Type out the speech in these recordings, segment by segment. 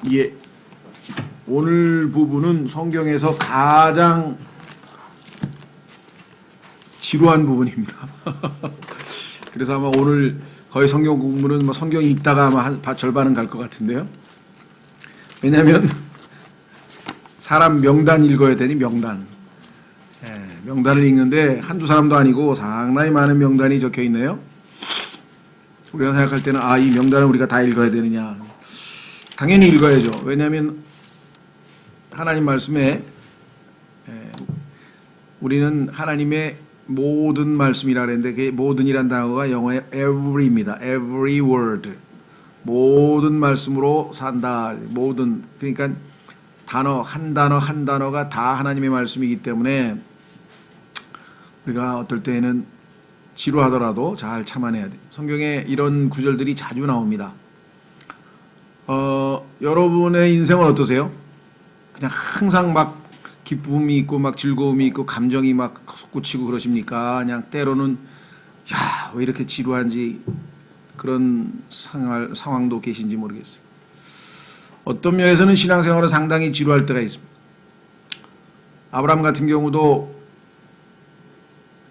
예, 오늘 부분은 성경에서 가장 지루한 부분입니다. 그래서 아마 오늘 거의 성경 공부는 뭐 성경 읽다가 아마 절반은 갈 것 같은데요. 왜냐하면 사람 명단 읽어야 되니 명단. 명단을 읽는데 한두 사람도 아니고 상당히 많은 명단이 적혀 있네요. 우리가 생각할 때는 이 명단을 우리가 다 읽어야 되느냐. 당연히 읽어야죠. 왜냐하면 하나님 말씀에 우리는 하나님의 모든 말씀이라 그랬는데 그 모든이란 단어가 영어의 every입니다. every word. 모든 말씀으로 산다. 모든, 그러니까 단어 한 단어가 다 하나님의 말씀이기 때문에 우리가 어떨 때에는 지루하더라도 잘 참아내야 돼요. 성경에 이런 구절들이 자주 나옵니다. 여러분의 인생은 어떠세요? 그냥 항상 막 기쁨이 있고 막 즐거움이 있고 감정이 막 솟구치고 그러십니까? 그냥 때로는 왜 이렇게 지루한지 그런 상황도 계신지 모르겠어요. 어떤 면에서는 신앙생활은 상당히 지루할 때가 있습니다. 아브라함 같은 경우도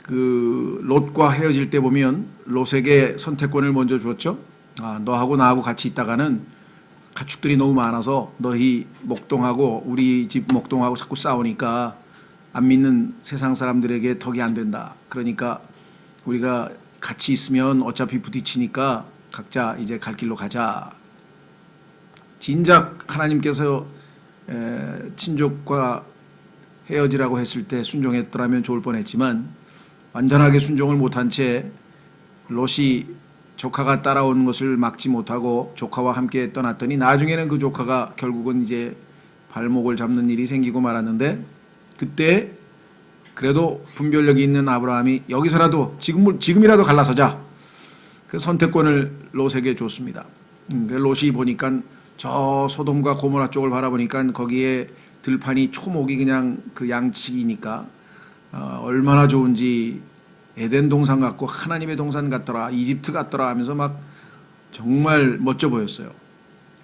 그 롯과 헤어질 때 보면 롯에게 선택권을 먼저 주었죠. 너하고 나하고 같이 있다가는 가축들이 너무 많아서 너희 목동하고 우리 집 목동하고 자꾸 싸우니까 안 믿는 세상 사람들에게 덕이 안 된다. 그러니까 우리가 같이 있으면 어차피 부딪히니까 각자 이제 갈 길로 가자. 진작 하나님께서 친족과 헤어지라고 했을 때 순종했더라면 좋을 뻔했지만 완전하게 순종을 못한 채 롯이 조카가 따라온 것을 막지 못하고 조카와 함께 떠났더니 나중에는 그 조카가 결국은 이제 발목을 잡는 일이 생기고 말았는데 그때 그래도 분별력이 있는 아브라함이 여기서라도 지금이라도 갈라서자. 그 선택권을 롯에게 줬습니다. 롯이 보니까 저 소돔과 고모라 쪽을 바라보니까 거기에 들판이 초목이 그냥 그 양치기니까 얼마나 좋은지 에덴 동산 같고 하나님의 동산 같더라, 이집트 같더라 하면서 막 정말 멋져 보였어요.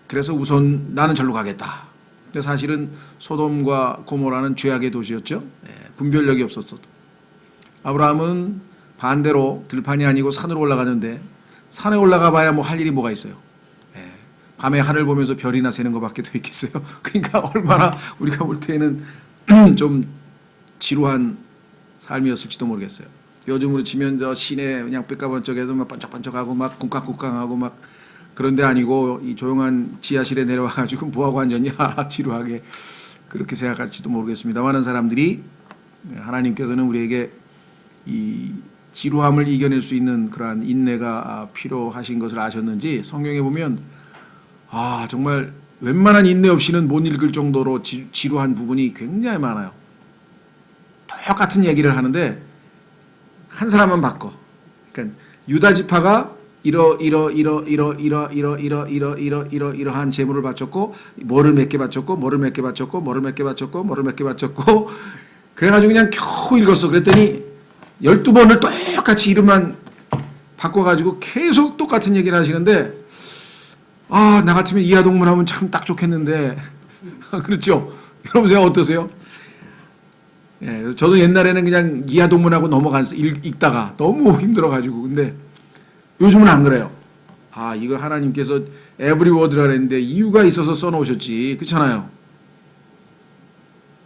그래서 우선 나는 절로 가겠다. 근데 사실은 소돔과 고모라는 죄악의 도시였죠. 분별력이 없었어. 아브라함은 반대로 들판이 아니고 산으로 올라가는데 산에 올라가 봐야 뭐 할 일이 뭐가 있어요. 밤에 하늘 보면서 별이나 새는 것밖에 더 있겠어요. 그러니까 얼마나 우리가 볼 때는 좀 지루한 삶이었을지도 모르겠어요. 요즘으로 치면 저 시내 그냥 삐까번쩍해서 막 번쩍번쩍하고 막 쿵쾅쿵쾅하고 막 그런 데 아니고 이 조용한 지하실에 내려와가지고 뭐하고 앉았냐 지루하게 그렇게 생각할지도 모르겠습니다. 많은 사람들이 하나님께서는 우리에게 이 지루함을 이겨낼 수 있는 그러한 인내가 필요하신 것을 아셨는지 성경에 보면 정말 웬만한 인내 없이는 못 읽을 정도로 지루한 부분이 굉장히 많아요. 똑같은 얘기를 하는데 한 사람만 바꿔. 그러니까 유다 지파가 이러한 재물을 바쳤고 뭐를 몇 개 바쳤고 뭐를 몇 개 바쳤고 뭐를 몇 개 바쳤고 뭐를 몇 개 바쳤고 그래가지고 그냥 겨우 읽었어. 그랬더니 12번을 똑같이 이름만 바꿔가지고 계속 똑같은 얘기를 하시는데 나 같으면 이하동문 하면 참 딱 좋겠는데 그렇죠? 여러분 생각 어떠세요? 저도 옛날에는 그냥 이하동문하고 읽다가 너무 힘들어가지고 근데 요즘은 안 그래요. 이거 하나님께서 every word라 그랬는데 이유가 있어서 써놓으셨지. 그렇잖아요.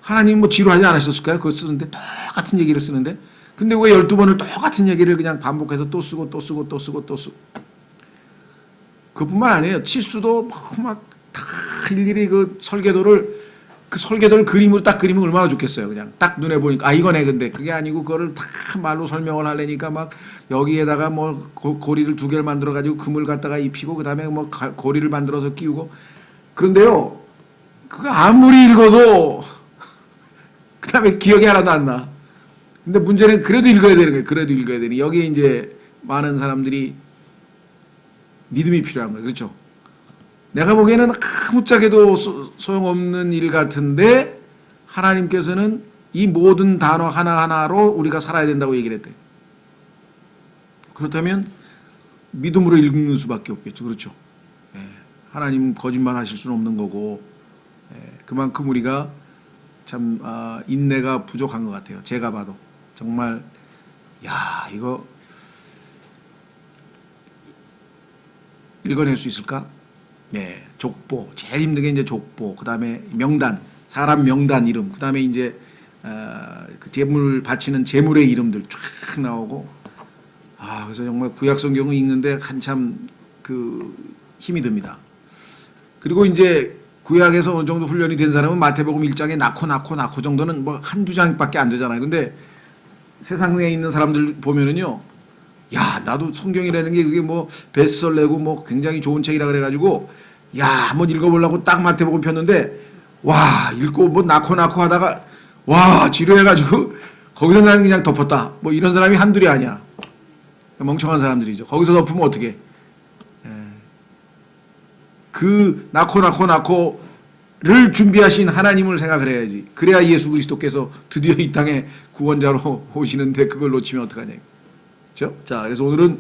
하나님 뭐 지루하지 않으셨을까요? 그거 쓰는데 똑같은 얘기를 쓰는데 근데 왜 12번을 똑같은 얘기를 그냥 반복해서 또 쓰고 또 쓰고 또 쓰고 또 쓰고 그뿐만 아니에요. 치수도 막 다 일일이 그 설계도를 그림으로 딱 그리면 얼마나 좋겠어요. 그냥 딱 눈에 보니까 이거네. 근데 그게 아니고 그거를 다 말로 설명을 하려니까 막 여기에다가 뭐 고리를 2개를 만들어 가지고 금을 갖다가 입히고 그다음에 뭐 고리를 만들어서 끼우고 그런데요. 그거 아무리 읽어도 그다음에 기억이 하나도 안 나. 근데 문제는 그래도 읽어야 되는 거예요. 그래도 읽어야 되니 여기에 이제 많은 사람들이 믿음이 필요한 거예요. 그렇죠? 내가 보기에는 아무짝에도 소용없는 일 같은데 하나님께서는 이 모든 단어 하나하나로 우리가 살아야 된다고 얘기를 했대요. 그렇다면 믿음으로 읽는 수밖에 없겠죠. 그렇죠? 하나님 거짓말 하실 수는 없는 거고, 그만큼 우리가 참 인내가 부족한 것 같아요. 제가 봐도 정말 이거 읽어낼 수 있을까? 족보 제일 힘든 게 이제 족보, 그 다음에 명단, 사람 명단 이름, 그 다음에 이제 그 제물 바치는 제물의 이름들 쫙 나오고, 그래서 정말 구약 성경을 읽는데 한참 그 힘이 듭니다. 그리고 이제 구약에서 어느 정도 훈련이 된 사람은 마태복음 1장에 낳고 정도는 뭐 한두 장밖에 안 되잖아요. 근데 세상에 있는 사람들 보면은요, 나도 성경이라는 게 그게 뭐 베스트셀러고 뭐 굉장히 좋은 책이라 그래가지고 한번 읽어보려고 딱 마태복음 폈는데 읽고 뭐 낳고 하다가 지루해가지고 거기서 나는 그냥 덮었다. 뭐 이런 사람이 한둘이 아니야. 멍청한 사람들이죠. 거기서 덮으면 어떻게? 그 낳고를 준비하신 하나님을 생각을 해야지. 그래야 예수 그리스도께서 드디어 이 땅에 구원자로 오시는데 그걸 놓치면 어떡하냐. 그렇죠? 자, 그래서 오늘은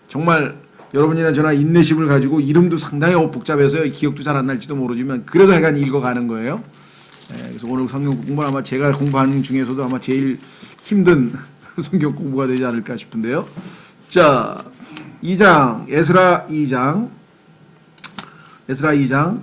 정말 여러분이나 저나 인내심을 가지고, 이름도 상당히 복잡해서 기억도 잘 안 날지도 모르지만 그래도 하여간 읽어가는 거예요. 그래서 오늘 성경 공부는 아마 제가 공부하는 중에서도 아마 제일 힘든 성경 공부가 되지 않을까 싶은데요. 자, 2장, 에스라 2장.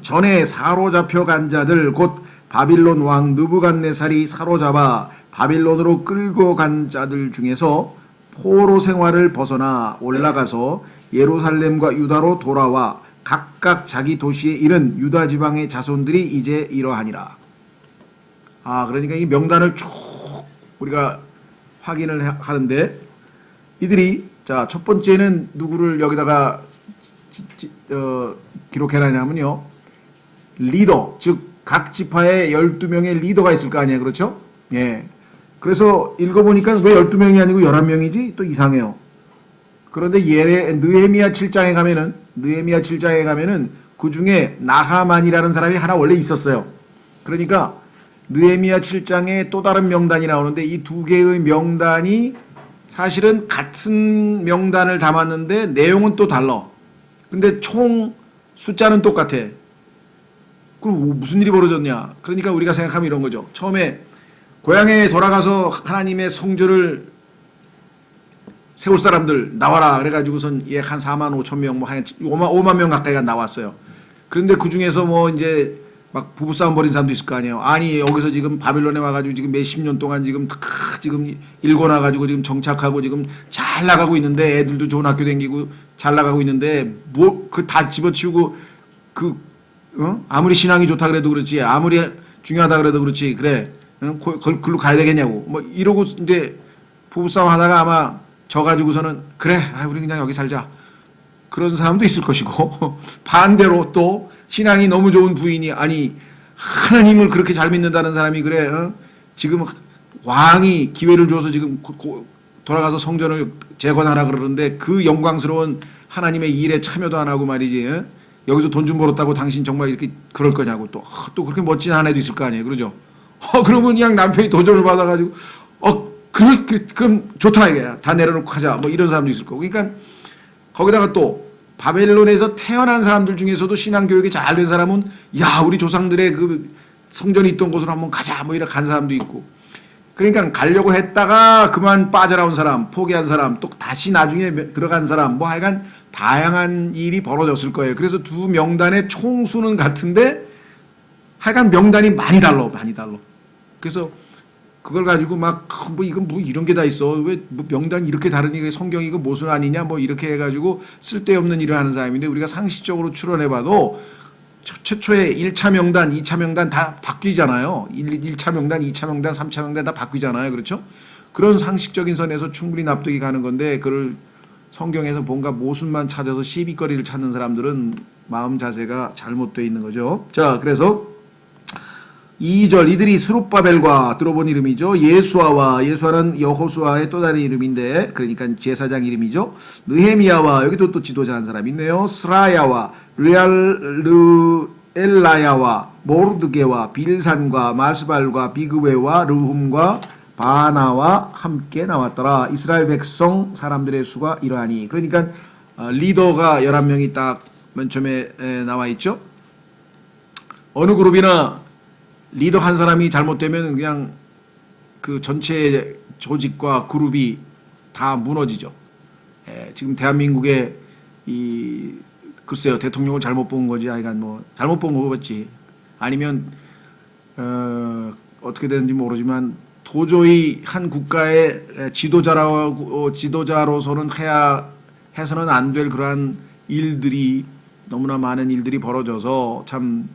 전에 사로잡혀 간 자들 곧 바빌론 왕 느부갓네살이 사로잡아 바빌론으로 끌고 간 자들 중에서 포로 생활을 벗어나 올라가서 예루살렘과 유다로 돌아와 각각 자기 도시에 이른 유다 지방의 자손들이 이제 이러하니라. 그러니까 이 명단을 쭉 우리가 확인을 하는데, 이들이 첫 번째는 누구를 여기다가 기록해놨냐면요, 리더, 즉 각 지파에 12명의 리더가 있을 거 아니에요. 그렇죠? 그래서 읽어보니까 왜 12명이 아니고 11명이지? 또 이상해요. 그런데 느헤미야 7장에 가면은 그 중에 나하만이라는 사람이 하나 원래 있었어요. 그러니까 느헤미야 7장에 또 다른 명단이 나오는데, 이 두 개의 명단이 사실은 같은 명단을 담았는데 내용은 또 달라. 근데 총 숫자는 똑같아. 그럼 무슨 일이 벌어졌냐? 그러니까 우리가 생각하면 이런 거죠. 처음에 고향에 돌아가서 하나님의 성전을 세울 사람들 나와라 그래가지고선 한 4만 5천 명, 뭐 한 5만 명 가까이가 나왔어요. 그런데 그 중에서 뭐 이제 막 부부싸움 벌인 사람도 있을 거 아니에요. 아니 여기서 지금 바빌론에 와가지고 지금 몇십 년 동안 지금 일궈놔가지고 지금 정착하고 지금 잘 나가고 있는데, 애들도 좋은 학교 다니고 잘 나가고 있는데 뭐 그 다 집어치우고 아무리 신앙이 좋다 그래도 그렇지, 아무리 중요하다 그래도 그렇지, 그래 글로 가야 되겠냐고 뭐 이러고 이제 부부싸움 하다가 아마 져가지고서는 그래 우리 그냥 여기 살자, 그런 사람도 있을 것이고 반대로 또 신앙이 너무 좋은 부인이, 아니 하나님을 그렇게 잘 믿는다는 사람이 그래 지금 왕이 기회를 줘서 지금 돌아가서 성전을 재건하라 그러는데 그 영광스러운 하나님의 일에 참여도 안 하고 말이지, 여기서 돈 좀 벌었다고 당신 정말 이렇게 그럴 거냐고, 또 그렇게 멋진 아내도 있을 거 아니에요. 그러죠? 그러면 그냥 남편이 도전을 받아가지고 그럼 좋다 이게 다 내려놓고 가자 뭐 이런 사람도 있을 거고. 그러니까 거기다가 또 바벨론에서 태어난 사람들 중에서도 신앙교육이 잘 된 사람은 우리 조상들의 그 성전이 있던 곳으로 한번 가자 뭐 이렇게 간 사람도 있고, 그러니까 가려고 했다가 그만 빠져나온 사람, 포기한 사람, 또 다시 나중에 들어간 사람, 뭐 하여간 다양한 일이 벌어졌을 거예요. 그래서 두 명단의 총수는 같은데 하여간 명단이 많이 달라. 그래서 그걸 가지고 이건 뭐 이런 게 다 있어. 왜 뭐 명단이 이렇게 다르니? 성경이 이거 모순 아니냐? 뭐 이렇게 해가지고 쓸데없는 일을 하는 사람인데, 우리가 상식적으로 추론해봐도 최초의 1차 명단, 2차 명단 다 바뀌잖아요. 1차 명단, 2차 명단, 3차 명단 다 바뀌잖아요. 그렇죠? 그런 상식적인 선에서 충분히 납득이 가는 건데, 그걸 성경에서 뭔가 모순만 찾아서 시비거리를 찾는 사람들은 마음 자세가 잘못되어 있는 거죠. 자, 그래서 2절, 이들이 스룹바벨과 들어본 이름이죠. 예수아는 여호수아의 또 다른 이름인데, 그러니까 제사장 이름이죠. 느헤미야와, 여기도 또 지도자 한 사람 있네요. 스라야와 르엘라야와 모르드게와 빌산과 마스발과 비그웨와 르훔과 바나와 함께 나왔더라. 이스라엘 백성 사람들의 수가 이러하니. 그러니까 리더가 11명이 딱 맨 처음에 나와 있죠. 어느 그룹이나 리더 한 사람이 잘못되면 그냥 그 전체 조직과 그룹이 다 무너지죠. 지금 대한민국의 글쎄요, 대통령을 잘못 본 거지, 하여간 뭐 잘못 본 거겠지. 아니면 어떻게 되는지 모르지만 도저히 한 국가의 지도자로서는 해서는 안 될 그러한 일들이, 너무나 많은 일들이 벌어져서 참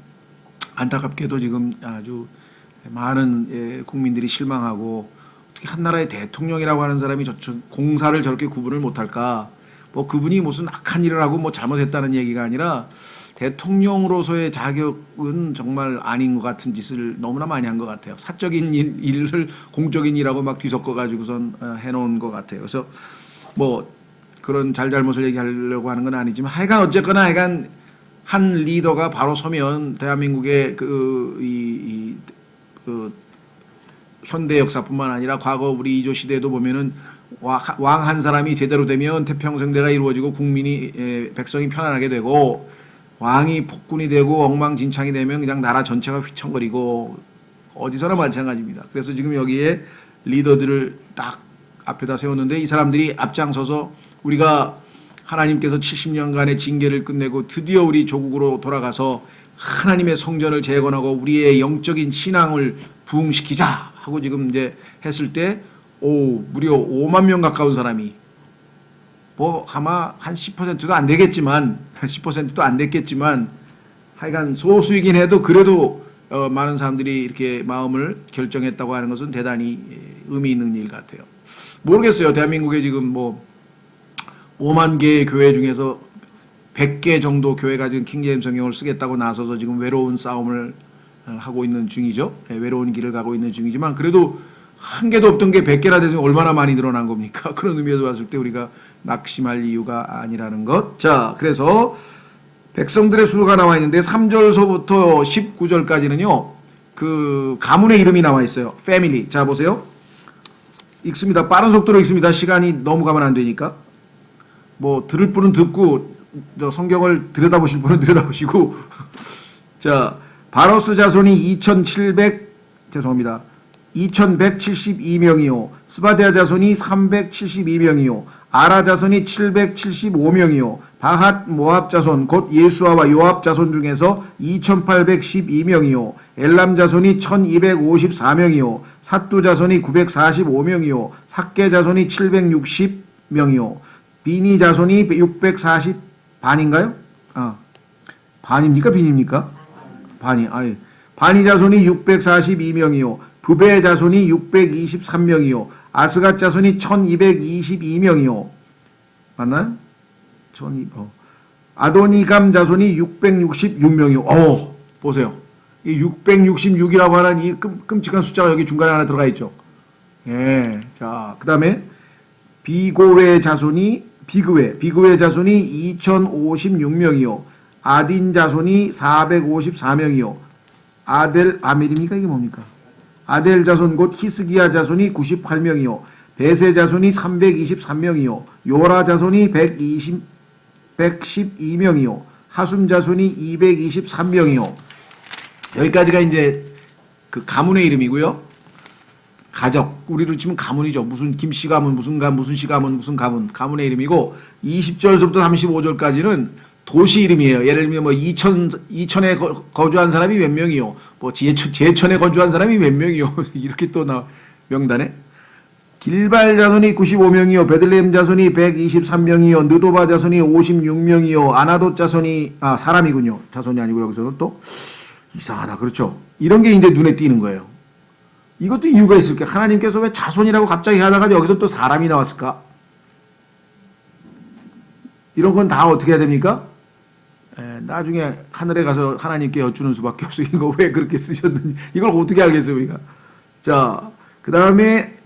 안타깝게도 지금 아주 많은 국민들이 실망하고, 어떻게 한 나라의 대통령이라고 하는 사람이 공사를 저렇게 구분을 못할까? 뭐 그분이 무슨 악한 일을 하고 뭐 잘못했다는 얘기가 아니라 대통령으로서의 자격은 정말 아닌 것 같은 짓을 너무나 많이 한 것 같아요. 사적인 일을 공적인 일하고 막 뒤섞어 가지고선 해놓은 것 같아요. 그래서 뭐 그런 잘잘못을 얘기하려고 하는 건 아니지만, 하여간 어쨌거나 하여간 한 리더가 바로 서면 대한민국의 그 현대 역사뿐만 아니라 과거 우리 이조 시대에도 보면은 왕 한 사람이 제대로 되면 태평성대가 이루어지고 국민이 백성이 편안하게 되고, 왕이 폭군이 되고 엉망진창이 되면 그냥 나라 전체가 휘청거리고, 어디서나 마찬가지입니다. 그래서 지금 여기에 리더들을 딱 앞에다 세웠는데, 이 사람들이 앞장서서 우리가 하나님께서 70년간의 징계를 끝내고 드디어 우리 조국으로 돌아가서 하나님의 성전을 재건하고 우리의 영적인 신앙을 부흥시키자 하고 지금 이제 했을 때, 무려 5만 명 가까운 사람이, 뭐 아마 한 10%도 안 되겠지만 10%도 안 됐겠지만 하여간 소수이긴 해도 그래도 많은 사람들이 이렇게 마음을 결정했다고 하는 것은 대단히 의미 있는 일 같아요. 모르겠어요. 대한민국에 지금 뭐 5만 개의 교회 중에서 100개 정도 교회가 지금 킹제임스 성경을 쓰겠다고 나서서 지금 외로운 싸움을 하고 있는 중이죠. 외로운 길을 가고 있는 중이지만, 그래도 한 개도 없던 게 100개나 돼서 얼마나 많이 늘어난 겁니까? 그런 의미에서 봤을 때 우리가 낙심할 이유가 아니라는 것. 자, 그래서 백성들의 수가 나와 있는데 3절서부터 19절까지는요. 그 가문의 이름이 나와 있어요. 패밀리. 자, 보세요. 읽습니다. 빠른 속도로 읽습니다. 시간이 너무 가면 안 되니까. 뭐 들을 분은 듣고 저 성경을 들여다보실 분은 들여다보시고. 자, 바로스 자손이 2172명이요. 스바데아 자손이 372명이요. 아라 자손이 775명이요. 바핫 모압 자손 곧 예수아와 요압 자손 중에서 2812명이요. 엘람 자손이 1254명이요. 삿두 자손이 945명이요. 삭게 자손이 760명이요. 비니 자손이 640 반인가요? 반입니까? 빈입니까? 반이. 바니 자손이 642명이요. 부베 자손이 623명이요. 아스갓 자손이 1222명이요. 맞나요? 아도니감 자손이 666명이요. 보세요. 이 666이라고 하는 이 끔찍한 숫자가 여기 중간에 하나 들어가 있죠. 예. 자, 그 다음에 비그웨 자손이 2056명이요. 아딘 자손이 454명이요. 아멜입니까? 이게 뭡니까? 아델 자손 곧 히스기야 자손이 98명이요. 베세 자손이 323명이요. 요라 자손이 112명이요. 하숨 자손이 223명이요. 여기까지가 이제 그 가문의 이름이고요. 가족, 우리로 치면 가문이죠. 무슨 김씨 가문, 무슨 씨 가문, 무슨 가문의 이름이고, 20절부터 35절까지는 도시 이름이에요. 예를 들면 뭐 이천에 거주한 사람이 몇 명이요. 뭐 제천에 거주한 사람이 몇 명이요. 이렇게 또 명단에. 길발 자손이 95명이요. 베들레헴 자손이 123명이요. 느도바 자손이 56명이요. 아나돗 자손이 사람이군요. 자손이 아니고 여기서는 또 이상하다. 그렇죠. 이런 게 이제 눈에 띄는 거예요. 이것도 이유가 있을 거예요. 하나님께서 왜 자손이라고 갑자기 하다가 여기서 또 사람이 나왔을까? 이런 건 다 어떻게 해야 됩니까? 나중에 하늘에 가서 하나님께 여쭈는 수밖에 없어요. 이거 왜 그렇게 쓰셨는지. 이걸 어떻게 알겠어요, 우리가. 자, 그 다음에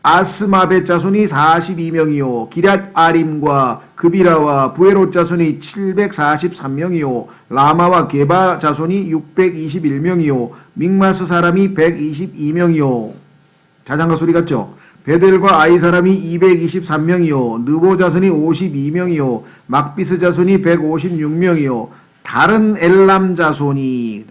아스마벳 자손이 42명이요. 기럇 아림과 그비라와 부에롯 자손이 743명이요. 라마와 게바 자손이 621명이요. 믹마스 사람이 122명이요. 자장가 소리 같죠? 베델과 아이 사람이 223명이요 느보 자손이 52명이요 막비스 자손이 156명이요 다른 엘람 자손이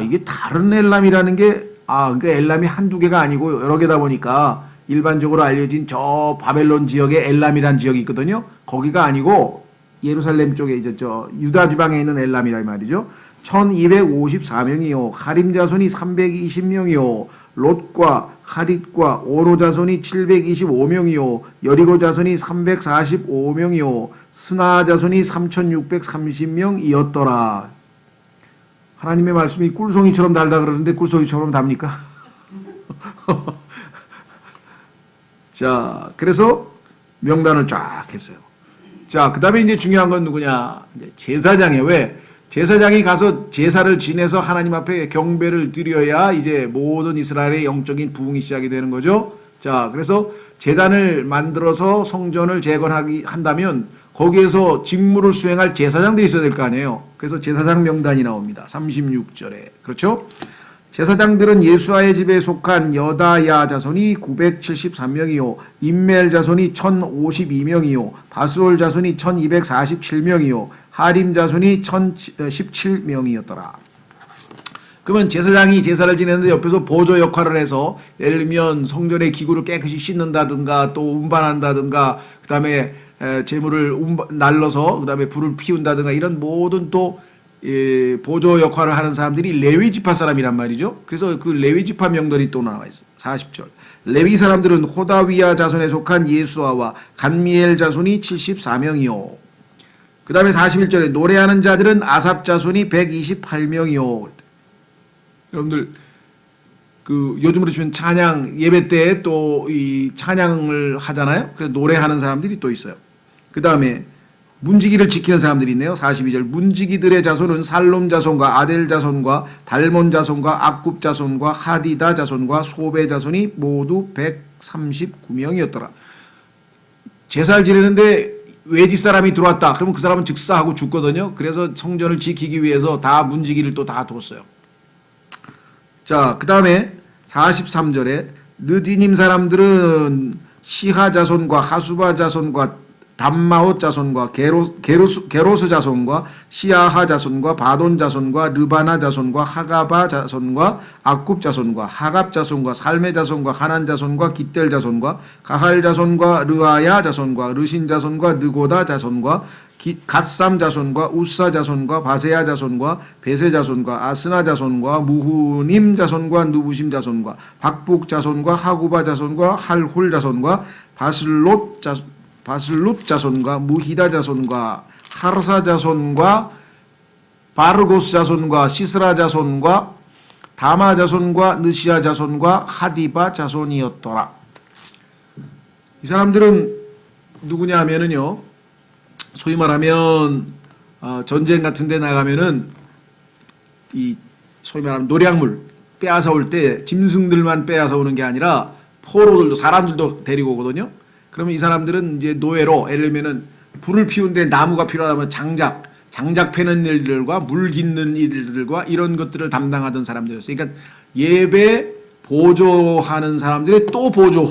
이게 다른 엘람이라는 게 그러니까 엘람이 한두 개가 아니고 여러 개다 보니까 일반적으로 알려진 저 바벨론 지역에 엘람이라는 지역이 있거든요. 거기가 아니고 예루살렘 쪽에 이제 저 유다 지방에 있는 엘람이라 말이죠. 1254명이요. 하림 자손이 320명이요. 롯과 하딧과 오노 자손이 725명이요. 여리고 자손이 345명이요. 스나 자손이 3630명이었더라. 하나님의 말씀이 꿀송이처럼 달다 그러는데 꿀송이처럼 답니까? 자, 그래서 명단을 쫙 했어요. 자, 그 다음에 이제 중요한 건 누구냐? 제사장이에요. 왜? 제사장이 가서 제사를 지내서 하나님 앞에 경배를 드려야 이제 모든 이스라엘의 영적인 부흥이 시작이 되는 거죠. 자, 그래서 제단을 만들어서 성전을 재건하기 한다면 거기에서 직무를 수행할 제사장들이 있어야 될 거 아니에요. 그래서 제사장 명단이 나옵니다. 36절에. 그렇죠? 제사장들은 예수아의 집에 속한 여다야 자손이 973명이요 임멜 자손이 1052명이요 바스올 자손이 1247명이요 하림 자손이 1017명이었더라. 그러면 제사장이 제사를 지내는데 옆에서 보조 역할을 해서 예를 들면 성전의 기구를 깨끗이 씻는다든가 또 운반한다든가 그 다음에 재물을 날라서 그 다음에 불을 피운다든가 이런 모든 또 보조 역할을 하는 사람들이 레위 지파 사람이란 말이죠. 그래서 그 레위 지파 명단이 또 나와 있어요. 40절. 레위 사람들은 호다위야 자손에 속한 예수아와 간미엘 자손이 74명이요. 그 다음에 41절에 노래하는 자들은 아삽 자손이 128명이요. 여러분들 그 요즘으로 치면 찬양 예배 때 또 이 찬양을 하잖아요. 그래서 노래하는 사람들이 또 있어요. 그 다음에 문지기를 지키는 사람들이 있네요. 42절. 문지기들의 자손은 살롬 자손과 아델 자손과 달몬 자손과 악굽 자손과 하디다 자손과 소베 자손이 모두 139명이었더라. 제사를 지내는데 외지 사람이 들어왔다. 그러면 그 사람은 즉사하고 죽거든요. 그래서 성전을 지키기 위해서 다 문지기를 또 다 뒀어요. 자, 그 다음에 43절에 느디님 사람들은 시하 자손과 하수바 자손과 담마옷 자손과 게로스 자손과 시아하 자손과 바돈 자손과 르바나 자손과 하가바 자손과 악굽 자손과 하갑 자손과 살메 자손과 하난 자손과 깃델 자손과 가할 자손과 르아야 자손과 르신 자손과 느고다 자손과 갓삼 자손과 우사 자손과 바세야 자손과 베세 자손과 아스나 자손과 무후님 자손과 누부심 자손과 박북 자손과 하구바 자손과 할훌 자손과 바슬룻 자손과 무히다 자손과 하르사 자손과 바르고스 자손과 시스라 자손과 다마 자손과 느시아 자손과 하디바 자손이었더라. 이 사람들은 누구냐 하면은요, 소위 말하면 전쟁 같은 데 나가면은 이 소위 말하면 노량물 빼앗아 올 때 짐승들만 빼앗아 오는 게 아니라 포로들도 사람들도 데리고 오거든요. 그러면 이 사람들은 이제 노예로 예를 들면은 불을 피우는데 나무가 필요하다면 장작 패는 일들과 물 깃는 일들과 이런 것들을 담당하던 사람들이었어요. 그러니까 예배 보조하는 사람들의 또 보조,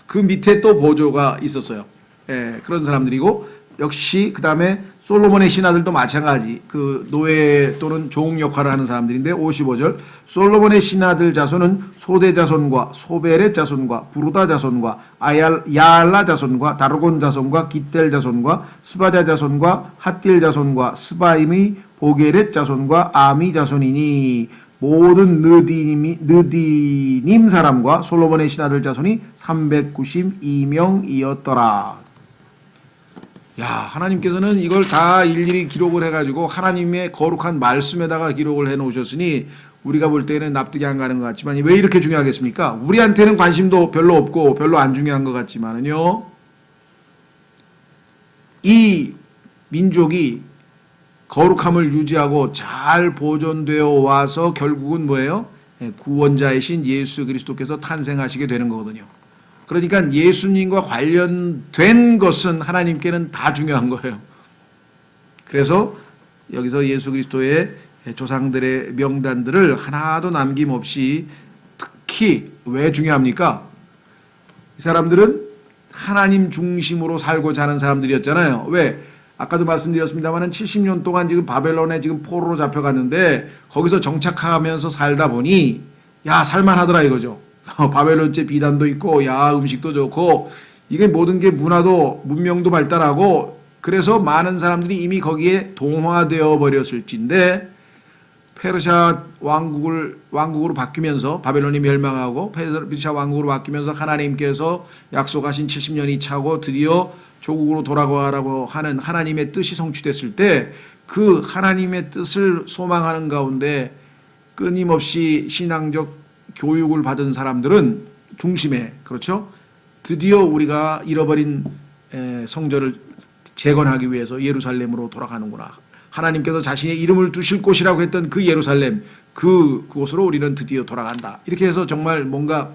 그 밑에 또 보조가 있었어요. 예, 그런 사람들이고 역시 그 다음에 솔로몬의 신하들도 마찬가지 그 노예 또는 종 역할을 하는 사람들인데 55절 솔로몬의 신하들 자손은 소대 자손과 소베렛 자손과 부르다 자손과 야알라 자손과 다르곤 자손과 깃델 자손과 스바자 자손과 핫딜 자손과 스바임의 보게렛 자손과 아미 자손이니 모든 느디님 사람과 솔로몬의 신하들 자손이 392명이었더라. 야, 하나님께서는 이걸 다 일일이 기록을 해가지고 하나님의 거룩한 말씀에다가 기록을 해놓으셨으니 우리가 볼 때는 납득이 안 가는 것 같지만 왜 이렇게 중요하겠습니까? 우리한테는 관심도 별로 없고 별로 안 중요한 것 같지만은요, 이 민족이 거룩함을 유지하고 잘 보존되어 와서 결국은 뭐예요? 구원자이신 예수 그리스도께서 탄생하시게 되는 거거든요. 그러니까 예수님과 관련된 것은 하나님께는 다 중요한 거예요. 그래서 여기서 예수 그리스도의 조상들의 명단들을 하나도 남김없이 특히 왜 중요합니까? 이 사람들은 하나님 중심으로 살고자 하는 사람들이었잖아요. 왜? 아까도 말씀드렸습니다만 70년 동안 지금 바벨론에 지금 포로로 잡혀갔는데 거기서 정착하면서 살다 보니 야 살만하더라 이거죠. 바벨론제 비단도 있고 야 음식도 좋고 이게 모든 게 문화도 문명도 발달하고 그래서 많은 사람들이 이미 거기에 동화되어 버렸을진데 페르시아 왕국으로 바뀌면서 바벨론이 멸망하고 페르시아 왕국으로 바뀌면서 하나님께서 약속하신 70년이 차고 드디어 조국으로 돌아가라고 하는 하나님의 뜻이 성취됐을 때 그 하나님의 뜻을 소망하는 가운데 끊임없이 신앙적 교육을 받은 사람들은 중심에 그렇죠? 드디어 우리가 잃어버린 성전을 재건하기 위해서 예루살렘으로 돌아가는구나. 하나님께서 자신의 이름을 두실 곳이라고 했던 그 예루살렘 그곳으로 우리는 드디어 돌아간다. 이렇게 해서 정말 뭔가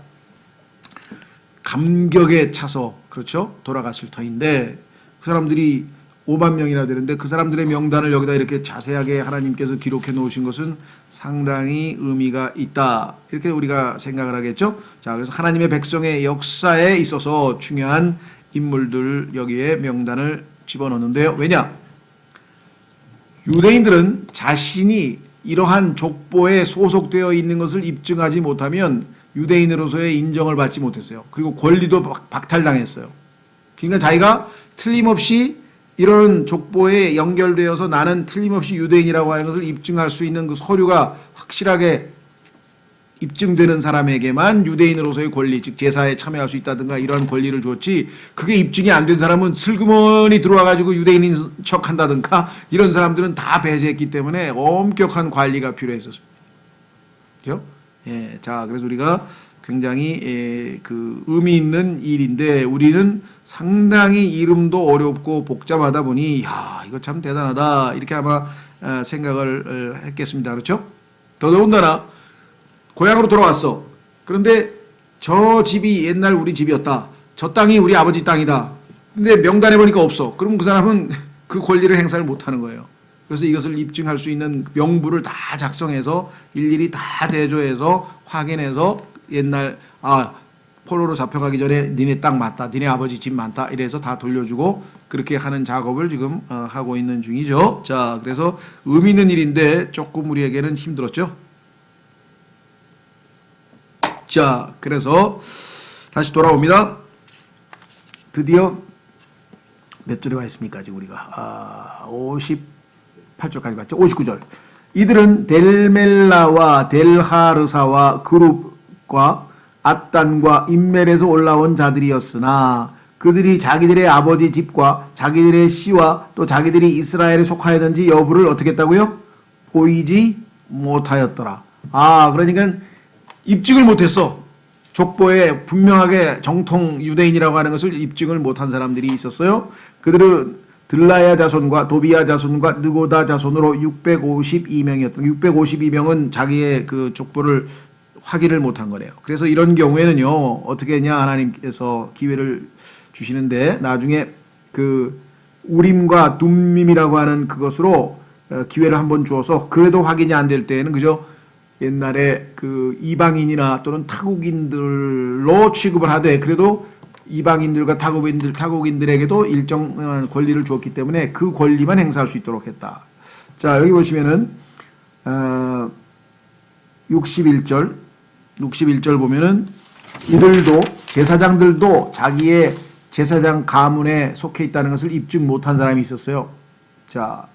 감격에 차서 그렇죠? 돌아갔을 터인데 그 사람들이 5만 명이나 되는데 그 사람들의 명단을 여기다 이렇게 자세하게 하나님께서 기록해 놓으신 것은 상당히 의미가 있다. 이렇게 우리가 생각을 하겠죠. 자, 그래서 하나님의 백성의 역사에 있어서 중요한 인물들 여기에 명단을 집어넣는데요. 왜냐? 유대인들은 자신이 이러한 족보에 소속되어 있는 것을 입증하지 못하면 유대인으로서의 인정을 받지 못했어요. 그리고 권리도 박탈당했어요. 그러니까 자기가 틀림없이 이런 족보에 연결되어서 나는 틀림없이 유대인이라고 하는 것을 입증할 수 있는 그 서류가 확실하게 입증되는 사람에게만 유대인으로서의 권리, 즉 제사에 참여할 수 있다든가 이런 권리를 줬지 그게 입증이 안 된 사람은 슬그머니 들어와가지고 유대인인 척한다든가 이런 사람들은 다 배제했기 때문에 엄격한 관리가 필요했었습니다. 그렇죠? 예, 자, 그래서 우리가 굉장히 그 의미 있는 일인데 우리는 상당히 이름도 어렵고 복잡하다 보니 야 이거 참 대단하다 이렇게 아마 생각을 했겠습니다. 그렇죠? 더더군다나 고향으로 돌아왔어. 그런데 저 집이 옛날 우리 집이었다. 저 땅이 우리 아버지 땅이다. 근데 명단에 보니까 없어. 그럼 그 사람은 그 권리를 행사를 못하는 거예요. 그래서 이것을 입증할 수 있는 명부를 다 작성해서 일일이 다 대조해서 확인해서 옛날 포로로 잡혀가기 전에 니네 땅 맞다. 니네 아버지 집 많다. 이래서 다 돌려주고 그렇게 하는 작업을 지금 하고 있는 중이죠. 자, 그래서 의미 있는 일인데 조금 우리에게는 힘들었죠. 자, 그래서 다시 돌아옵니다. 드디어 몇 절에 와 있습니까? 지금 우리가 58절까지 봤죠. 59절. 이들은 델멜라와 델하르사와 그룹과 앗단과 인멜에서 올라온 자들이었으나 그들이 자기들의 아버지 집과 자기들의 씨와 또 자기들이 이스라엘에 속하였는지 여부를 어떻게 했다고요? 보이지 못하였더라. 그러니까 입증을 못했어. 족보에 분명하게 정통 유대인이라고 하는 것을 입증을 못한 사람들이 있었어요. 그들은 들라야 자손과 도비야 자손과 느고다 자손으로 652명이었던 652명은 자기의 그 족보를 확인을 못한 거래요. 그래서 이런 경우에는요 어떻게 했냐 하나님께서 기회를 주시는데 나중에 그 우림과 둠밈이라고 하는 그것으로 기회를 한번 주어서 그래도 확인이 안 될 때에는 그죠 옛날에 그 이방인이나 또는 타국인들로 취급을 하되 그래도 이방인들과 타국인들에게도 일정 권리를 주었기 때문에 그 권리만 행사할 수 있도록 했다. 자, 여기 보시면은 61절 보면은 이들도 제사장들도 자기의 제사장 가문에 속해 있다는 것을 입증 못한 사람이 있었어요. 자,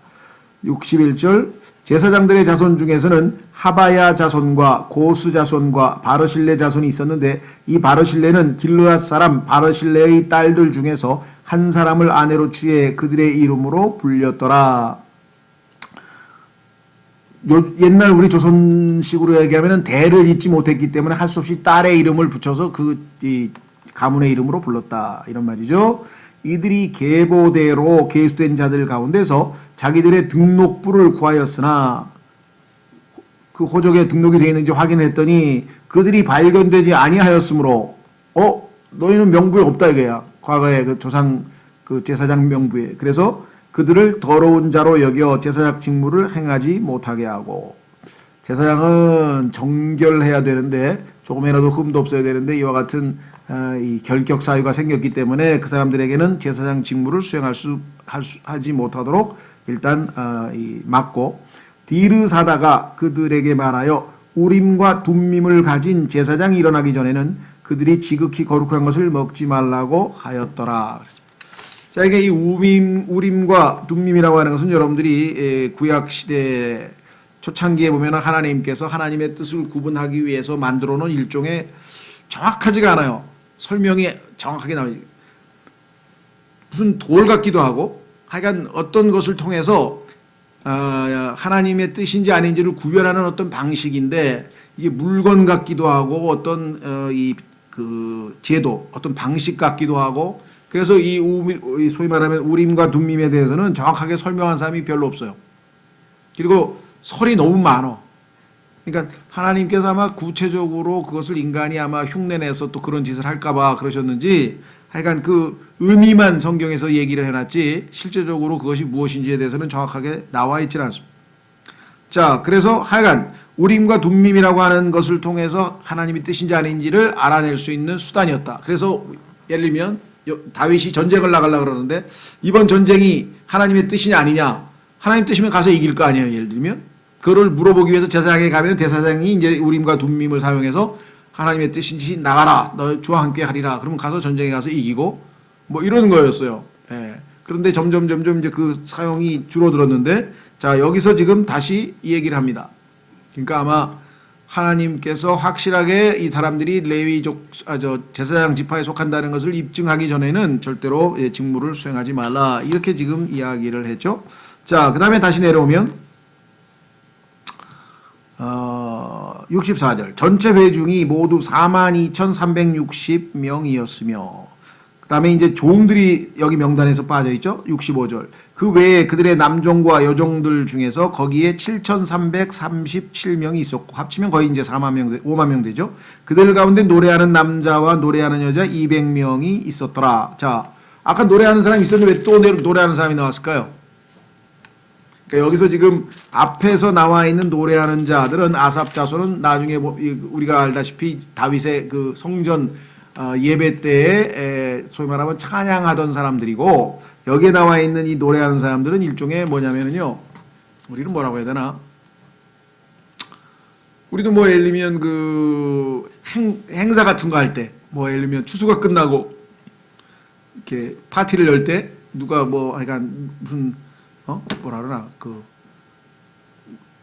61절 제사장들의 자손 중에서는 하바야 자손과 고스 자손과 바르실레 자손이 있었는데 이 바르실레는 길르앗 사람 바르실레의 딸들 중에서 한 사람을 아내로 취해 그들의 이름으로 불렸더라. 옛날 우리 조선식으로 얘기하면 대를 잇지 못했기 때문에 할 수 없이 딸의 이름을 붙여서 이 가문의 이름으로 불렀다 이런 말이죠. 이들이 계보대로 계수된 자들 가운데서 자기들의 등록부를 구하였으나 그 호적에 등록이 되어 있는지 확인했더니 그들이 발견되지 아니하였으므로 너희는 명부에 없다 이거야. 과거에 그 조상 그 제사장 명부에. 그래서 그들을 더러운 자로 여겨 제사장 직무를 행하지 못하게 하고 제사장은 정결해야 되는데 조금이라도 흠도 없어야 되는데 이와 같은 이 결격 사유가 생겼기 때문에 그 사람들에게는 제사장 직무를 하지 못하도록 일단 막고, 디르사다가 그들에게 말하여 우림과 둠밈을 가진 제사장이 일어나기 전에는 그들이 지극히 거룩한 것을 먹지 말라고 하였더라. 자, 이게 이 우림과 둠밈이라고 하는 것은 여러분들이 구약 시대 초창기에 보면 하나님께서 하나님의 뜻을 구분하기 위해서 만들어 놓은 일종의, 정확하지가 않아요. 설명이 정확하게 나오지. 무슨 돌 같기도 하고, 하여간 어떤 것을 통해서 하나님의 뜻인지 아닌지를 구별하는 어떤 방식인데, 이게 물건 같기도 하고 어떤 제도, 어떤 방식 같기도 하고, 그래서 소위 말하면 우림과 둠밈에 대해서는 정확하게 설명한 사람이 별로 없어요. 그리고 설이 너무 많어. 그러니까 하나님께서 아마 구체적으로 그것을 인간이 아마 흉내내서 또 그런 짓을 할까봐 그러셨는지, 하여간 그 의미만 성경에서 얘기를 해놨지 실제적으로 그것이 무엇인지에 대해서는 정확하게 나와 있질 않습니다. 자, 그래서 하여간 우림과 둠밈이라고 하는 것을 통해서 하나님의 뜻인지 아닌지를 알아낼 수 있는 수단이었다. 그래서 예를 들면 다윗이 전쟁을 나가려고 그러는데, 이번 전쟁이 하나님의 뜻이냐 아니냐, 하나님 뜻이면 가서 이길 거 아니에요. 예를 들면 그거를 물어보기 위해서 제사장에 가면 대사장이 이제 우림과 둠밈을 사용해서 하나님의 뜻인지 나가라, 너 주와 함께 하리라, 그러면 가서 전쟁에 가서 이기고 뭐 이러는 거였어요. 예. 그런데 점점 이제 그 사용이 줄어들었는데, 자, 여기서 지금 다시 이 얘기를 합니다. 그러니까 아마 하나님께서 확실하게 이 사람들이 레위족 제사장 지파에 속한다는 것을 입증하기 전에는 절대로 직무를 수행하지 말라, 이렇게 지금 이야기를 했죠. 자, 그 다음에 다시 내려오면 64절 전체 회중이 모두 42,360명이었으며, 그 다음에 이제 종들이 여기 명단에서 빠져 있죠. 65절 그 외에 그들의 남종과 여종들 중에서 거기에 7,337명이 있었고, 합치면 거의 이제 5만 명 되죠. 그들 가운데 노래하는 남자와 노래하는 여자 200명이 있었더라. 자, 아까 노래하는 사람이 있었는데 왜 또 노래하는 사람이 나왔을까요? 그러니까 여기서 지금 앞에서 나와 있는 노래하는 자들은 아삽 자손은 나중에 우리가 알다시피 다윗의 그 성전 예배 때에 소위 말하면 찬양하던 사람들이고, 여기에 나와 있는 이 노래하는 사람들은 일종의 뭐냐면요, 우리는 뭐라고 해야 되나, 우리도 뭐 예를 들면 그 행사 같은 거 할 때, 뭐 예를 들면 추수가 끝나고 이렇게 파티를 열 때 누가 뭐 하여간 무슨 뭐라 그러나 그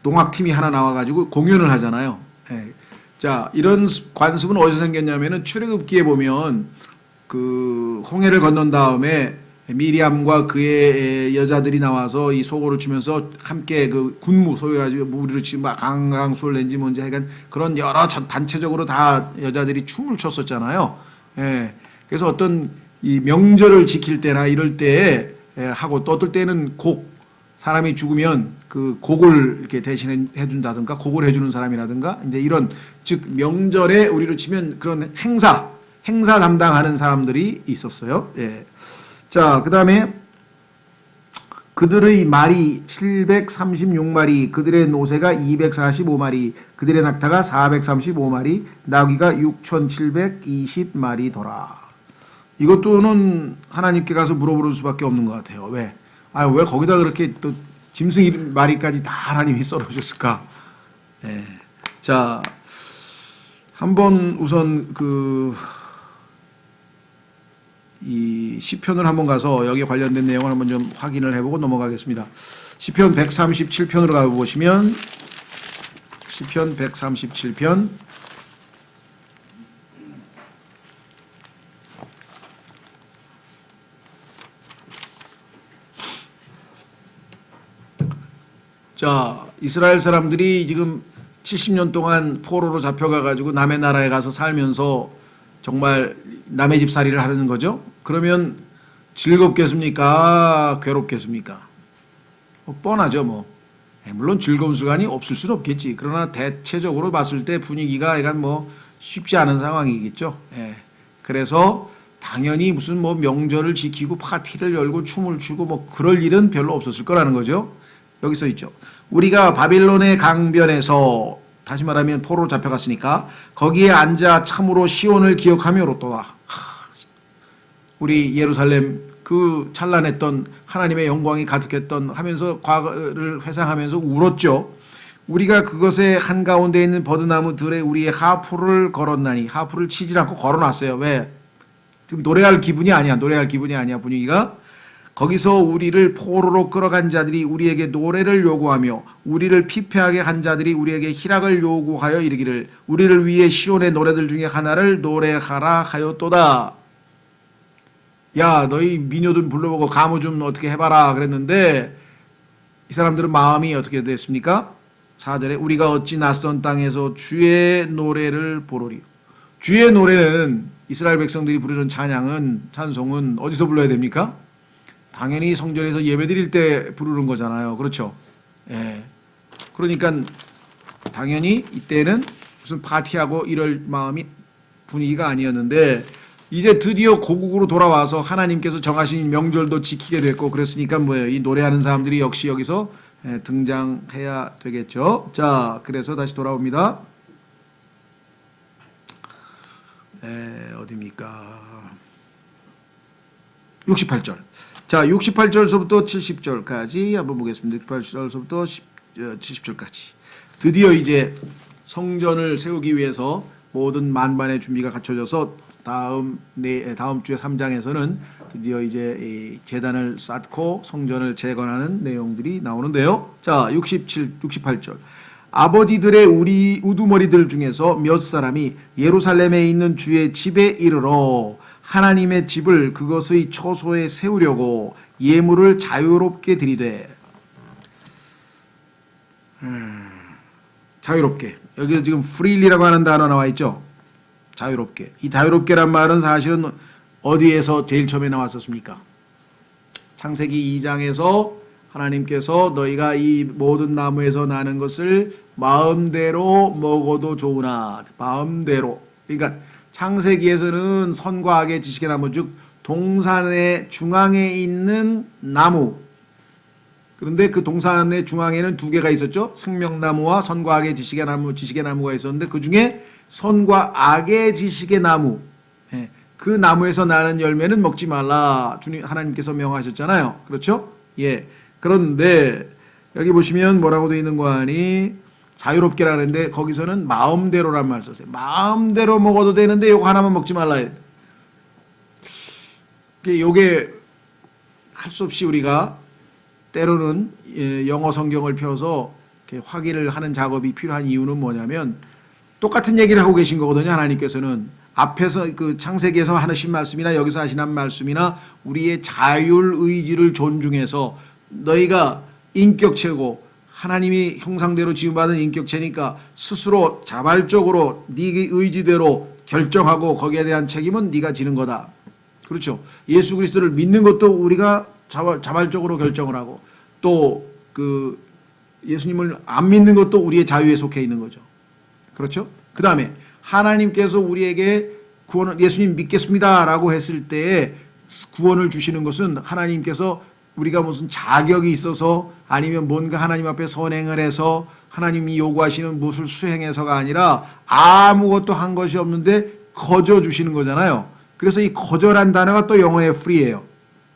농악팀이 하나 나와가지고 공연을 하잖아요. 예. 자, 이런 관습은 어디서 생겼냐면은 출애굽기에 보면 그 홍해를 건넌 다음에 미리암과 그의 여자들이 나와서 이 소고를 추면서 함께 그 군무, 소위 가지고 우리를 지금 강강술렌지 뭔지 하여간 그런 여러 단체적으로 다 여자들이 춤을 췄었잖아요. 예. 그래서 어떤 이 명절을 지킬 때나 이럴 때 하고, 또 어떨 때는 사람이 죽으면 그 곡을 이렇게 대신해 준다든가, 곡을 해주는 사람이라든가, 이제 이런, 즉 명절에 우리로 치면 그런 행사 담당하는 사람들이 있었어요. 예. 자, 그 다음에 그들의 말이 736마리, 그들의 노새가 245마리, 그들의 낙타가 435마리, 나귀가 6,720마리더라. 이것도는 하나님께 가서 물어볼 수밖에 없는 것 같아요. 왜 거기다 그렇게 또 짐승 마리까지 다 하나님이 썰어주셨을까? 예. 자, 한번 우선 이 시편을 한번 가서 여기에 관련된 내용을 한번 좀 확인을 해보고 넘어가겠습니다. 시편 137편으로 가보시면, 시편 137편 자, 이스라엘 사람들이 지금 70년 동안 포로로 잡혀가가지고 남의 나라에 가서 살면서 정말 남의 집살이를 하는 거죠. 그러면 즐겁겠습니까? 괴롭겠습니까? 뻔하죠, 뭐. 물론 즐거운 순간이 없을 수는 없겠지. 그러나 대체적으로 봤을 때 분위기가 약간 뭐 쉽지 않은 상황이겠죠. 예. 그래서 당연히 무슨 뭐 명절을 지키고 파티를 열고 춤을 추고 뭐 그럴 일은 별로 없었을 거라는 거죠. 여기 써 있죠. 우리가 바빌론의 강변에서, 다시 말하면 포로로 잡혀갔으니까 거기에 앉아 참으로 시온을 기억하며 로또다. 우리 예루살렘 그 찬란했던 하나님의 영광이 가득했던 하면서 과거를 회상하면서 울었죠. 우리가 그것의 한가운데 있는 버드나무들에 우리의 하프를 걸었나니, 하프를 치지 않고 걸어놨어요. 왜? 지금 노래할 기분이 아니야. 노래할 기분이 아니야. 분위기가. 거기서 우리를 포로로 끌어간 자들이 우리에게 노래를 요구하며 우리를 피폐하게 한 자들이 우리에게 희락을 요구하여 이르기를 우리를 위해 시온의 노래들 중에 하나를 노래하라 하였도다. 야, 너희 민요 좀 불러보고 가무 좀 어떻게 해봐라 그랬는데 이 사람들은 마음이 어떻게 됐습니까? 4절에 우리가 어찌 낯선 땅에서 주의 노래를 부르리요. 주의 노래는 이스라엘 백성들이 부르는 찬송은 어디서 불러야 됩니까? 당연히 성전에서 예배드릴 때 부르는 거잖아요. 그렇죠? 예. 그러니까 당연히 이때는 무슨 파티하고 이럴 마음이 분위기가 아니었는데 이제 드디어 고국으로 돌아와서 하나님께서 정하신 명절도 지키게 됐고 그랬으니까 뭐예요? 이 노래하는 사람들이 역시 여기서 등장해야 되겠죠. 자, 그래서 다시 돌아옵니다. 어디입니까? 68절. 자, 68절서부터 70절까지 한번 보겠습니다. 68절서부터 70절까지. 드디어 이제 성전을 세우기 위해서 모든 만반의 준비가 갖춰져서 다음 주에 3장에서는 드디어 이제 이 제단을 쌓고 성전을 재건하는 내용들이 나오는데요. 자, 68절. 아버지들의 우리 우두머리들 중에서 몇 사람이 예루살렘에 있는 주의 집에 이르러 하나님의 집을 그것의 처소에 세우려고 예물을 자유롭게 드리되 자유롭게 여기서 지금 freely라고 하는 단어 나와 있죠. 자유롭게. 이 자유롭게란 말은 사실은 어디에서 제일 처음에 나왔었습니까? 창세기 2장에서 하나님께서 너희가 이 모든 나무에서 나는 것을 마음대로 먹어도 좋으나 마음대로. 그러니까 창세기에서는 선과 악의 지식의 나무 즉 동산의 중앙에 있는 나무. 그런데 그 동산의 중앙에는 두 개가 있었죠. 생명나무와 선과 악의 지식의 나무가 있었는데 그 중에 선과 악의 지식의 나무. 그 나무에서 나는 열매는 먹지 말라. 주님 하나님께서 명하셨잖아요. 그렇죠? 예. 그런데 여기 보시면 뭐라고 되어 있는 거 아니? 자유롭게라 그랬는데 거기서는 마음대로란 말 썼어요. 마음대로 먹어도 되는데 요거 하나만 먹지 말라. 요게 할 수 없이 우리가 때로는 영어 성경을 펴서 확인을 하는 작업이 필요한 이유는 뭐냐면 똑같은 얘기를 하고 계신 거거든요. 하나님께서는 앞에서 그 창세기에서 하신 말씀이나 여기서 하시는 말씀이나 우리의 자율 의지를 존중해서 너희가 인격체고 하나님이 형상대로 지음받은 인격체니까 스스로 자발적으로 네 의지대로 결정하고 거기에 대한 책임은 네가 지는 거다. 그렇죠. 예수 그리스도를 믿는 것도 우리가 자발적으로 결정을 하고 또 그 예수님을 안 믿는 것도 우리의 자유에 속해 있는 거죠. 그렇죠. 그 다음에 하나님께서 우리에게 구원을 예수님 믿겠습니다라고 했을 때에 구원을 주시는 것은 하나님께서 우리가 무슨 자격이 있어서 아니면 뭔가 하나님 앞에 선행을 해서 하나님이 요구하시는 무엇을 수행해서가 아니라 아무것도 한 것이 없는데 거저 주시는 거잖아요. 그래서 이 거저란 단어가 또 영어의 free예요.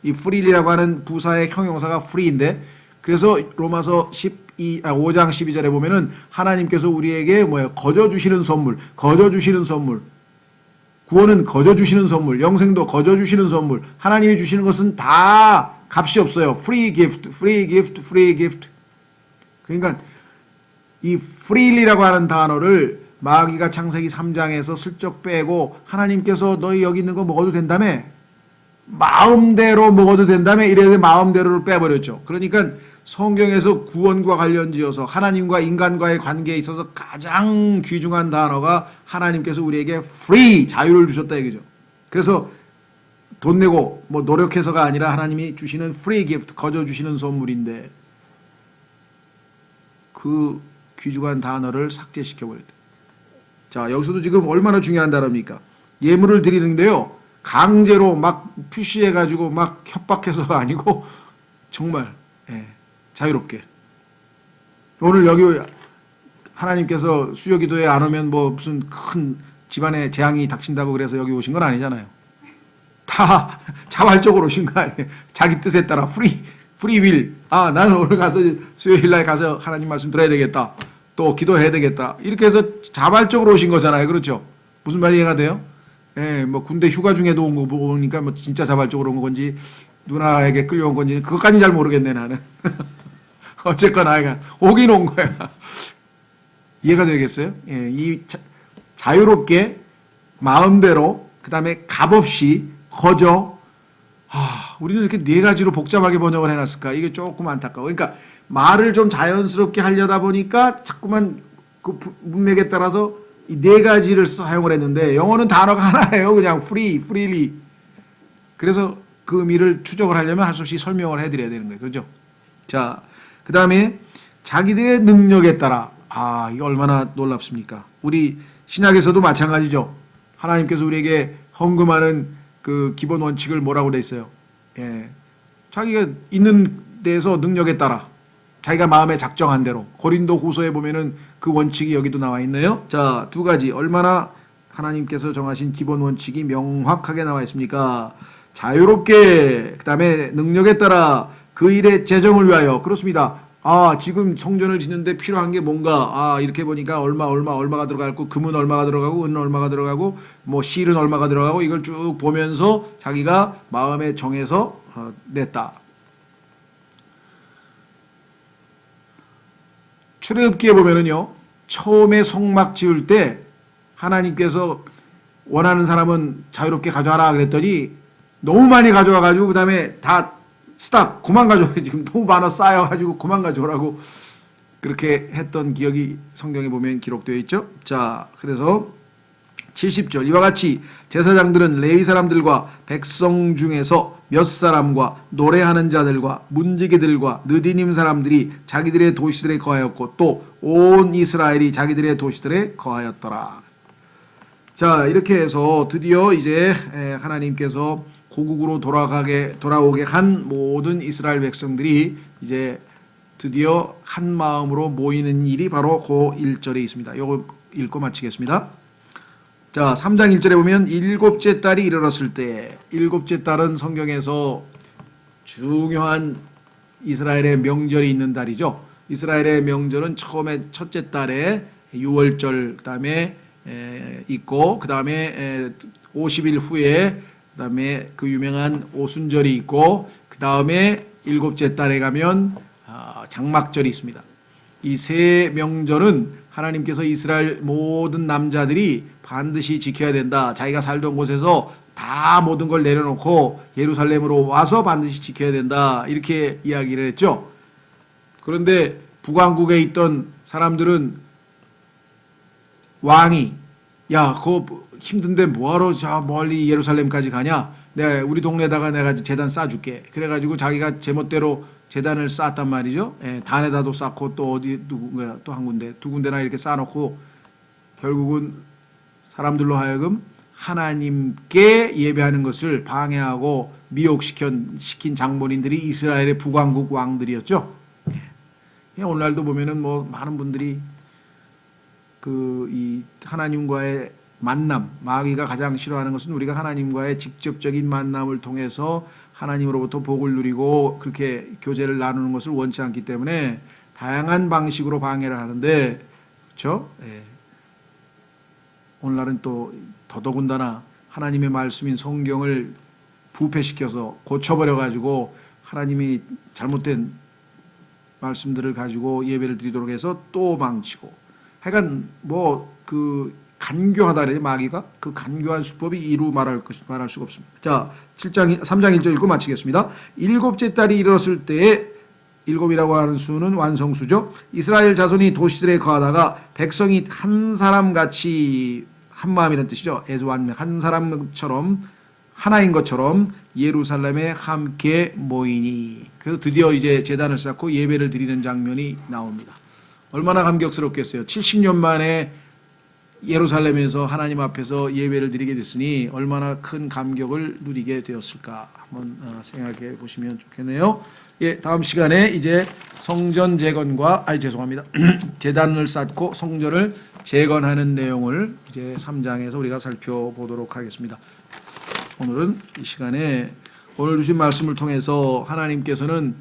이 free라고 하는 부사의 형용사가 free인데 그래서 로마서 5장 12절에 보면은 하나님께서 우리에게 거저 주시는 선물, 거저 주시는 선물, 구원은 거저 주시는 선물, 영생도 거저 주시는 선물, 하나님이 주시는 것은 다 값이 없어요. free gift, free gift, free gift. 그러니까 이 freely라고 하는 단어를 마귀가 창세기 3장에서 슬쩍 빼고 하나님께서 너희 여기 있는 거 먹어도 된다며? 마음대로 먹어도 된다며? 이래서 마음대로를 빼버렸죠. 그러니까 성경에서 구원과 관련지어서 하나님과 인간과의 관계에 있어서 가장 귀중한 단어가 하나님께서 우리에게 free, 자유를 주셨다 얘기죠. 그래서 돈 내고 노력해서가 아니라 하나님이 주시는 free gift, 거저 주시는 선물인데 그 귀중한 단어를 삭제시켜버렸다. 자, 여기서도 지금 얼마나 중요한 단어입니까? 예물을 드리는데요. 강제로 막 푸시해가지고 막 협박해서가 아니고 정말 자유롭게. 오늘 여기 하나님께서 수요기도에 안 오면 무슨 큰 집안에 재앙이 닥친다고 그래서 여기 오신 건 아니잖아요. 다 자발적으로 오신 거 아니에요. 자기 뜻에 따라 프리윌. 아, 나는 오늘 가서 수요일 날 가서 하나님 말씀 들어야 되겠다. 또 기도해야 되겠다. 이렇게 해서 자발적으로 오신 거잖아요. 그렇죠? 무슨 말이 이해가 돼요? 예, 뭐 군대 휴가 중에도 온 거 보니까 뭐 진짜 자발적으로 온 건지 누나에게 끌려온 건지 그것까지는 잘 모르겠네 나는. 어쨌거나 하여간 오긴 온 거야. 이해가 되겠어요? 예, 이 자유롭게 마음대로 그다음에 값없이 거저. 우리는 이렇게 네 가지로 복잡하게 번역을 해놨을까? 이게 조금 안타까워. 그러니까 말을 좀 자연스럽게 하려다 보니까 자꾸만 그 문맥에 따라서 이 네 가지를 사용을 했는데 영어는 단어가 하나예요. 그냥 freely. 그래서 그 의미를 추적을 하려면 할 수 없이 설명을 해드려야 되는 거예요. 그렇죠? 자, 그 다음에 자기들의 능력에 따라. 이거 얼마나 놀랍습니까? 우리 신약에서도 마찬가지죠. 하나님께서 우리에게 헌금하는 그 기본 원칙을 뭐라고 돼 있어요? 예, 자기가 있는 데서 능력에 따라 자기가 마음에 작정한 대로. 고린도 후서에 보면은 그 원칙이 여기도 나와 있네요. 자, 두 가지. 얼마나 하나님께서 정하신 기본 원칙이 명확하게 나와 있습니까? 자유롭게, 그 다음에 능력에 따라 그 일의 재정을 위하여. 그렇습니다. 지금 성전을 짓는데 필요한 게 뭔가, 이렇게 보니까 얼마가 들어가고, 금은 얼마가 들어가고, 은은 얼마가 들어가고, 뭐 실은 얼마가 들어가고, 이걸 쭉 보면서 자기가 마음에 정해서 냈다. 출애굽기에 보면은요, 처음에 성막 지을 때 하나님께서 원하는 사람은 자유롭게 가져와라 그랬더니 너무 많이 가져와가지고 그 다음에 다 스탑, 그만 가져와. 지금 너무 많아 쌓여가지고 그만 가져오라고 그렇게 했던 기억이 성경에 보면 기록되어 있죠. 자, 그래서 70절 이와 같이 제사장들은 레위 사람들과 백성 중에서 몇 사람과 노래하는 자들과 문지기들과 느디님 사람들이 자기들의 도시들에 거하였고 또 온 이스라엘이 자기들의 도시들에 거하였더라. 자, 이렇게 해서 드디어 이제 하나님께서 고국으로 돌아오게 한 모든 이스라엘 백성들이 이제 드디어 한 마음으로 모이는 일이 바로 그 1절에 있습니다. 요거 읽고 마치겠습니다. 자, 3장 1절에 보면 일곱째 달이 이르렀을 때, 일곱째 달은 성경에서 중요한 이스라엘의 명절이 있는 달이죠. 이스라엘의 명절은 처음에 첫째 달에 유월절 그다음에 있고 그다음에 50일 후에 그다음에 그 유명한 오순절이 있고 그다음에 일곱째 달에 가면 장막절이 있습니다. 이 세 명절은 하나님께서 이스라엘 모든 남자들이 반드시 지켜야 된다. 자기가 살던 곳에서 다 모든 걸 내려놓고 예루살렘으로 와서 반드시 지켜야 된다. 이렇게 이야기를 했죠. 그런데 북왕국에 있던 사람들은 왕이 그거 힘든데 뭐하러 저 멀리 예루살렘까지 가냐? 우리 동네에다가 내가 제단 쌓아줄게. 그래가지고 자기가 제멋대로 제단을 쌓았단 말이죠. 단에다도 쌓고 또 어디 또 한 군데 두 군데나 이렇게 쌓아놓고 결국은 사람들로 하여금 하나님께 예배하는 것을 방해하고 미혹시킨 장본인들이 이스라엘의 북왕국 왕들이었죠. 오늘날도 보면은 뭐 많은 분들이 이 하나님과의 만남, 마귀가 가장 싫어하는 것은 우리가 하나님과의 직접적인 만남을 통해서 하나님으로부터 복을 누리고 그렇게 교제를 나누는 것을 원치 않기 때문에 다양한 방식으로 방해를 하는데, 그렇죠? 오늘날은 또 더더군다나 하나님의 말씀인 성경을 부패시켜서 고쳐버려 가지고 하나님이 잘못된 말씀들을 가지고 예배를 드리도록 해서 또 망치고, 하여간 간교하다 그래요. 마귀가 그 간교한 수법이 이루 말할 수가 없습니다. 자, 3장 1절 읽고 마치겠습니다. 일곱째 달이 이르렀을 때에, 일곱이라고 하는 수는 완성수죠. 이스라엘 자손이 도시들에 거하다가 백성이 한 사람같이 한 마음이라는 뜻이죠. 한 사람처럼 하나인 것처럼 예루살렘에 함께 모이니. 그래서 드디어 이제 제단을 쌓고 예배를 드리는 장면이 나옵니다. 얼마나 감격스럽겠어요. 70년 만에 예루살렘에서 하나님 앞에서 예배를 드리게 됐으니 얼마나 큰 감격을 누리게 되었을까 한번 생각해 보시면 좋겠네요. 다음 시간에 이제 성전 재건과 제단을 쌓고 성전을 재건하는 내용을 이제 3장에서 우리가 살펴보도록 하겠습니다. 오늘은 이 시간에 오늘 주신 말씀을 통해서 하나님께서는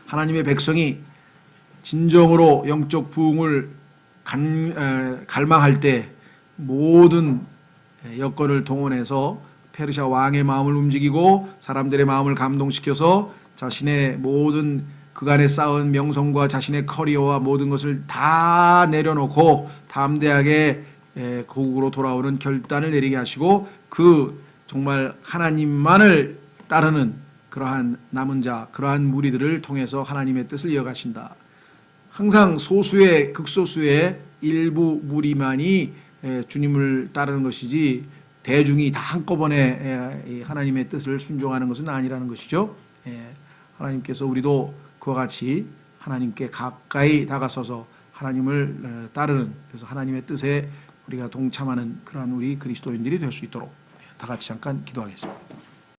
하나님의 백성이 진정으로 영적 부흥을 갈망할 때 모든 여건을 동원해서 페르시아 왕의 마음을 움직이고 사람들의 마음을 감동시켜서 자신의 모든 그간에 쌓은 명성과 자신의 커리어와 모든 것을 다 내려놓고 담대하게 고국으로 돌아오는 결단을 내리게 하시고 그 정말 하나님만을 따르는 그러한 남은 자, 그러한 무리들을 통해서 하나님의 뜻을 이어가신다. 항상 소수의 극소수의 일부 무리만이 주님을 따르는 것이지 대중이 다 한꺼번에 하나님의 뜻을 순종하는 것은 아니라는 것이죠. 하나님께서 우리도 그와 같이 하나님께 가까이 다가서서 하나님을 따르는, 그래서 하나님의 뜻에 우리가 동참하는 그러한 우리 그리스도인들이 될 수 있도록 다 같이 잠깐 기도하겠습니다.